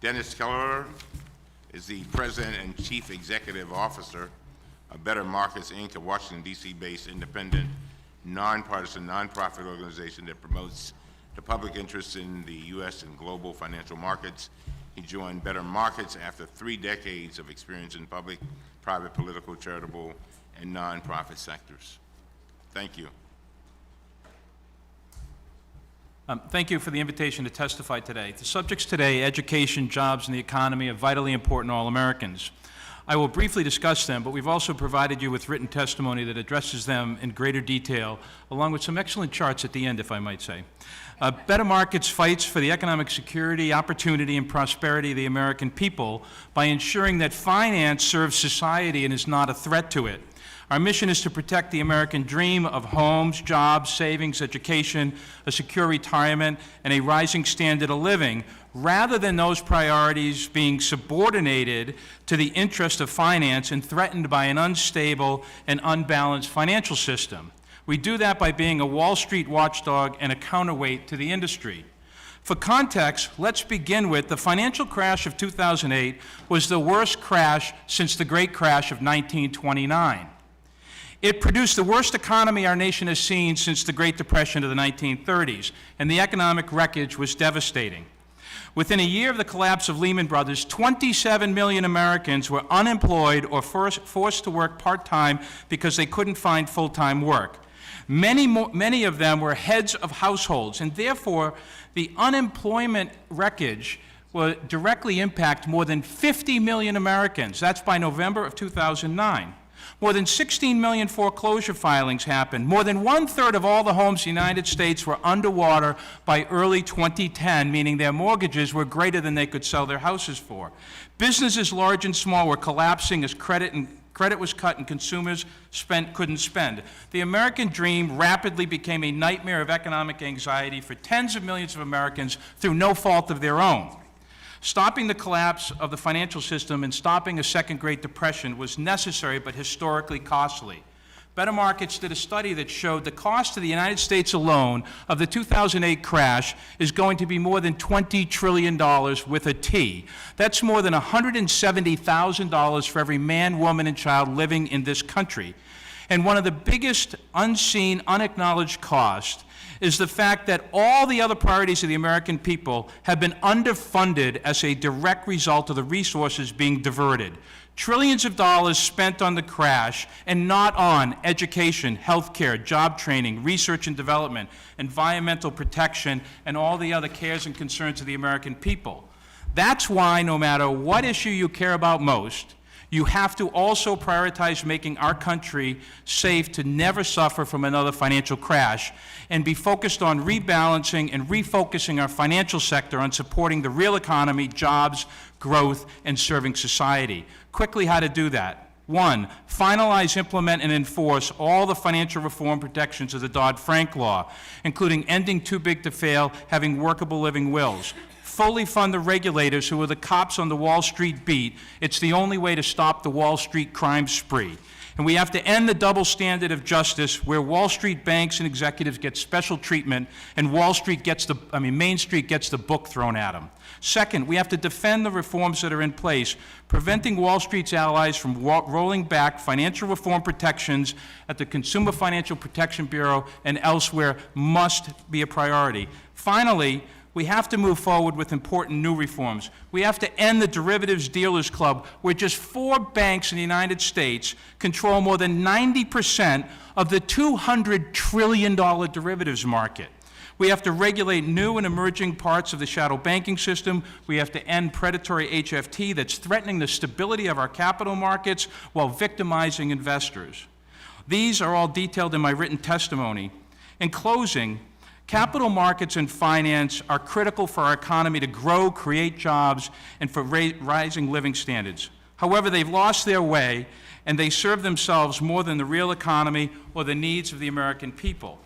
Dennis Kelleher is the President and Chief Executive Officer of Better Markets, Inc., a Washington, D.C.-based independent, nonpartisan, nonprofit organization that promotes the public interest in the U.S. and global financial markets. He joined Better Markets after 3 decades of experience in public, private, political, charitable, and nonprofit sectors. Thank you. Thank you for the invitation to testify today. The subjects today, education, jobs, and the economy, are vitally important to all Americans. I will briefly discuss them, but we've also provided you with written testimony that addresses them in greater detail, along with some excellent charts at the end, if I might say. Better Markets fights for the economic security, opportunity, and prosperity of the American people by ensuring that finance serves society and is not a threat to it. Our mission is to protect the American dream of homes, jobs, savings, education, a secure retirement, and a rising standard of living, rather than those priorities being subordinated to the interest of finance and threatened by an unstable and unbalanced financial system. We do that by being a Wall Street watchdog and a counterweight to the industry. For context, let's begin with the financial crash of 2008 was the worst crash since the Great Crash of 1929. It produced the worst economy our nation has seen since the Great Depression of the 1930s, and the economic wreckage was devastating. Within a year of the collapse of Lehman Brothers, 27 million Americans were unemployed or forced to work part-time because they couldn't find full-time work. Many of them were heads of households, and therefore the unemployment wreckage will directly impact more than 50 million Americans. That's by November of 2009. More than 16 million foreclosure filings happened. More than 1/3 of all the homes in the United States were underwater by early 2010, meaning their mortgages were greater than they could sell their houses for. Businesses large and small were collapsing as credit was cut and consumers couldn't spend. The American dream rapidly became a nightmare of economic anxiety for tens of millions of Americans through no fault of their own. Stopping the collapse of the financial system and stopping a second Great Depression was necessary but historically costly. Better Markets did a study that showed the cost to the United States alone of the 2008 crash is going to be more than $20 trillion with a T. That's more than $170,000 for every man, woman, and child living in this country. And one of the biggest unseen, unacknowledged costs is the fact that all the other priorities of the American people have been underfunded as a direct result of the resources being diverted. Trillions of dollars spent on the crash and not on education, healthcare, job training, research and development, environmental protection, and all the other cares and concerns of the American people. That's why no matter what issue you care about most, you have to also prioritize making our country safe to never suffer from another financial crash and be focused on rebalancing and refocusing our financial sector on supporting the real economy, jobs, growth, and serving society. Quickly, how to do that. 1, finalize, implement, and enforce all the financial reform protections of the Dodd-Frank law, including ending too big to fail, having workable living wills. Fully fund the regulators who are the cops on the Wall Street beat. It's the only way to stop the Wall Street crime spree. And we have to end the double standard of justice where Wall Street banks and executives get special treatment and Main Street gets the book thrown at them. Second, we have to defend the reforms that are in place. Preventing Wall Street's allies from rolling back financial reform protections at the Consumer Financial Protection Bureau and elsewhere must be a priority. Finally, we have to move forward with important new reforms. We have to end the derivatives dealers club where just 4 banks in the United States control more than 90% of the $200 trillion derivatives market. We have to regulate new and emerging parts of the shadow banking system. We have to end predatory HFT that's threatening the stability of our capital markets while victimizing investors. These are all detailed in my written testimony. In closing, capital markets and finance are critical for our economy to grow, create jobs, and for rising living standards. However, they've lost their way, and they serve themselves more than the real economy or the needs of the American people.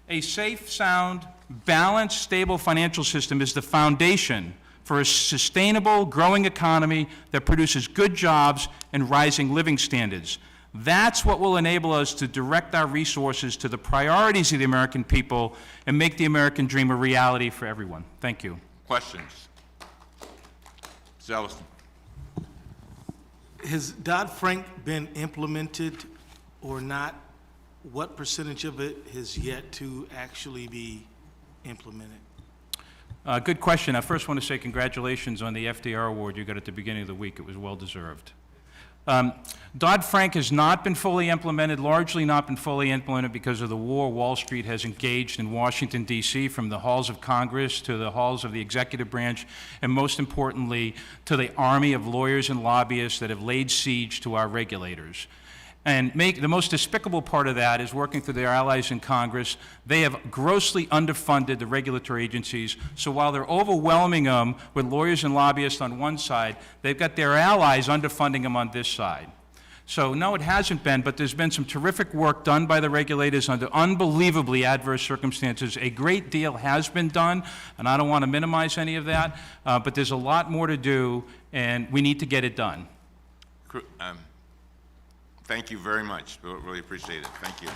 A safe, sound, balanced, stable financial system is the foundation for a sustainable, growing economy that produces good jobs and rising living standards. That's what will enable us to direct our resources to the priorities of the American people and make the American dream a reality for everyone. Thank you. Questions? Mr. Ellison. Has Dodd-Frank been implemented or not? What percentage of it has yet to actually be implemented? Good question. I first want to say congratulations on the FDR award you got at the beginning of the week. It was well-deserved. Dodd-Frank has not been fully implemented, largely not been fully implemented because of the war Wall Street has engaged in Washington, D.C., from the halls of Congress to the halls of the executive branch, and most importantly, to the army of lawyers and lobbyists that have laid siege to our regulators. And the most despicable part of that is working through their allies in Congress. They have grossly underfunded the regulatory agencies, so while they're overwhelming them with lawyers and lobbyists on one side, they've got their allies underfunding them on this side. So no, it hasn't been, but there's been some terrific work done by the regulators under unbelievably adverse circumstances. A great deal has been done, and I don't want to minimize any of that, but there's a lot more to do, and we need to get it done. Thank you very much. We really appreciate it. Thank you.